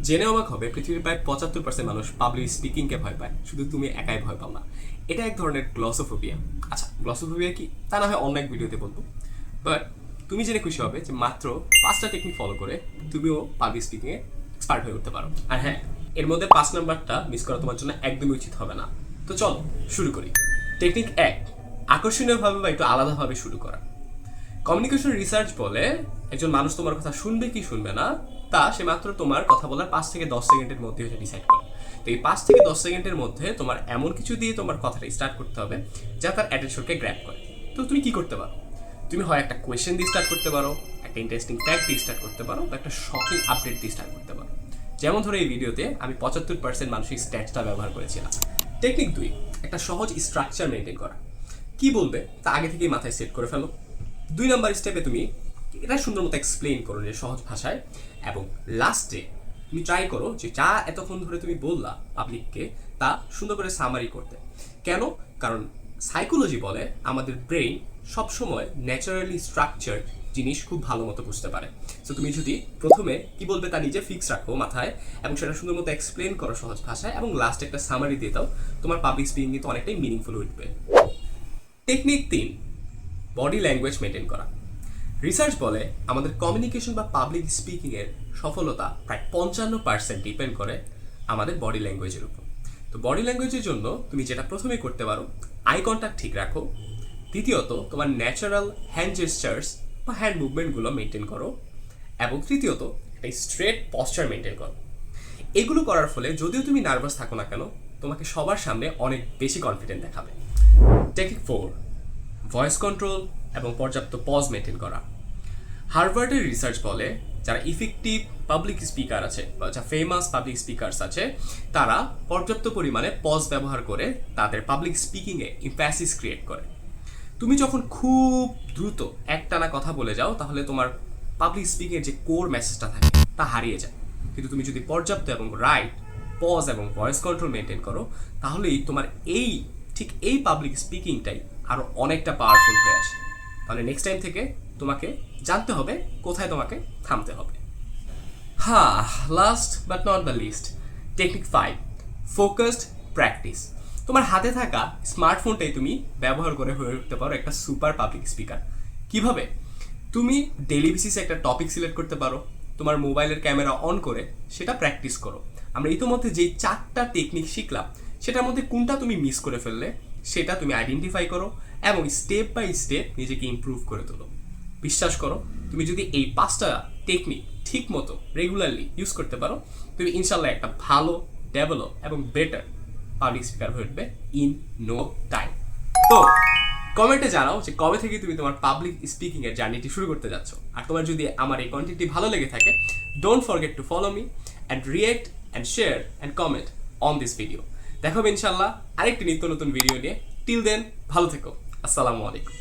জেনে অবাক হবে পৃথিবীর প্রায় 75% মানুষ পাবলিক স্পিকিংকে ভয় পায়, শুধু তুমি একাই ভয় পাও না। এটা এক ধরনের গ্লসোফোবিয়া। আচ্ছা, গ্লসোফোবিয়া কি তা না হয় অন্য এক ভিডিওতে বলবো, বাট তুমি জেনে খুশি হবে যে মাত্র 5টা টেকনিক ফলো করে তুমিও পাবলিক স্পিকিংয়ে এক্সপার্ট হয়ে উঠতে পারো। আর হ্যাঁ, এর মধ্যে 5 নাম্বারটা মিস করা তোমার জন্য একদমই উচিত হবে না। তো চলো শুরু করি। টেকনিক 1, আকর্ষণীয়ভাবে বা একটু আলাদাভাবে শুরু করা। কমিউনিকেশন রিসার্চ বলে একজন মানুষ তোমার কথা শুনবে কি শুনবে না তা সে মাত্র তোমার কথা বলার 5 থেকে 10 সেকেন্ডের মধ্যে হচ্ছে ডিসাইড করে। তো এই 5 থেকে 10 সেকেন্ডের মধ্যে তোমার এমন কিছু দিয়ে তোমার কথাটা স্টার্ট করতে হবে যা তার অ্যাটেনশনকে গ্র্যাব করে। তো তুমি কি করতে পারো? তুমি হয় একটা কোয়েশ্চেন দিয়ে স্টার্ট করতে পারো, একটা ইন্টারেস্টিং ফ্যাক্ট দিয়ে স্টার্ট করতে পারো, বা একটা শকিং আপডেট দিয়ে স্টার্ট করতে পারো। যেমন ধরো এই ভিডিওতে আমি 75% মানসিক স্ট্যাটসটা ব্যবহার করেছিলাম। টেকনিক 2, একটা সহজ স্ট্রাকচার মেনটেন করা। কি বলবে তা আগে থেকেই মাথায় সেট করে ফেলো। 2 নাম্বার স্টেপে তুমি এটা সুন্দর মতো এক্সপ্লেইন করো যে সহজ ভাষায়, এবং লাস্টে তুমি ট্রাই করো যে যা এতক্ষণ ধরে তুমি বললা পাবলিককে তা সুন্দর করে সামারি করতে। কেন? কারণ সাইকোলজি বলে আমাদের ব্রেইন সবসময় ন্যাচারালি স্ট্রাকচার্ড জিনিস খুব ভালো মতো বুঝতে পারে। সো তুমি যদি প্রথমে কি বলবে তা নিজে ফিক্স রাখো মাথায়, এবং সেটা সুন্দর মতো এক্সপ্লেন করো সহজ ভাষায়, এবং লাস্টে একটা সামারি দিয়ে দাও, তোমার পাবলিক স্পিকিং কিন্তু অনেকটাই মিনিংফুল উঠবে। টেকনিক 3, বডি ল্যাঙ্গুয়েজ মেনটেন করা। রিসার্চ বলে আমাদের কমিউনিকেশন বা পাবলিক স্পিকিংয়ের সফলতা প্রায় 55% ডিপেন্ড করে আমাদের বডি ল্যাঙ্গুয়েজের উপর। তো বডি ল্যাঙ্গুয়েজের জন্য তুমি যেটা প্রথমে করতে পারো, আই কন্ট্যাক্ট ঠিক রাখো। দ্বিতীয়ত, তোমার ন্যাচারাল হ্যান্ড জেস্টার্স বা হ্যান্ড মুভমেন্টগুলো মেনটেন করো। এবং তৃতীয়ত, একটা স্ট্রেট পশ্চার মেনটেন করো। এগুলো করার ফলে যদিও তুমি নার্ভাস থাকো না কেন, তোমাকে সবার সামনে অনেক বেশি কনফিডেন্ট দেখাবে। টেকনিক 4, ভয়েস কন্ট্রোল এবং পর্যাপ্ত পজ মেনটেন করা। হার্ভার্ডের রিসার্চ বলে যারা ইফেক্টিভ পাবলিক স্পিকার আছে বা যা ফেমাস পাবলিক স্পিকার্স আছে, তারা পর্যাপ্ত পরিমাণে পজ ব্যবহার করে তাদের পাবলিক স্পিকিংয়ে ইমফ্যাসিস ক্রিয়েট করে। তুমি যখন খুব দ্রুত একটানা কথা বলে যাও, তাহলে তোমার পাবলিক স্পিকিংয়ের যে কোর মেসেজটা থাকে তা হারিয়ে যায়। কিন্তু তুমি যদি পর্যাপ্ত এবং রাইট পজ এবং ভয়েস কন্ট্রোল মেনটেন করো, তাহলেই তোমার এই পাবলিক স্পিকিংটাই আরও অনেকটা পাওয়ারফুল হয়ে আসে। তাহলে নেক্সট টাইম থেকে তোমাকে জানতে হবে কোথায় তোমাকে থামতে হবে। হ্যাঁ, last but not the least, technique 5, focused practice. তোমার হাতে থাকা স্মার্টফোনটাই তুমি ব্যবহার করে হয়ে উঠতে পারো একটা সুপার পাবলিক স্পিকার। কিভাবে? তুমি ডেইলি বেসিসে একটা টপিক সিলেক্ট করতে পারো, তোমার মোবাইলের ক্যামেরা অন করে সেটা প্র্যাকটিস করো। আমরা ইতিমধ্যে যেই 4টা টেকনিক শিখলাম, সেটার মধ্যে কোনটা তুমি মিস করে ফেললে সেটা তুমি আইডেন্টিফাই করো এবং স্টেপ বাই স্টেপ নিজেকে ইমপ্রুভ করে তোলো। বিশ্বাস করো, তুমি যদি এই 5টা টেকনিক ঠিক মতো রেগুলারলি ইউজ করতে পারো, তুমি ইনশাল্লাহ একটা ভালো, ডেভেলপ এবং বেটার পাবলিক স্পিকার হয়ে উঠবে ইন নো টাইম। তো কমেন্টে জানাও যে কবে থেকে তুমি তোমার পাবলিক স্পিকিং এর জার্নিটি শুরু করতে যাচ্ছ। আর তোমার যদি আমার এই কন্টেন্টটি ভালো লেগে থাকে, don't forget to follow me and react and share and comment on this video. দেখো ইনশাল্লাহ আরেকটি নিত্য নতুন ভিডিও নিয়ে। টিল দেন, ভালো থেকো। আসসালামু আলাইকুম।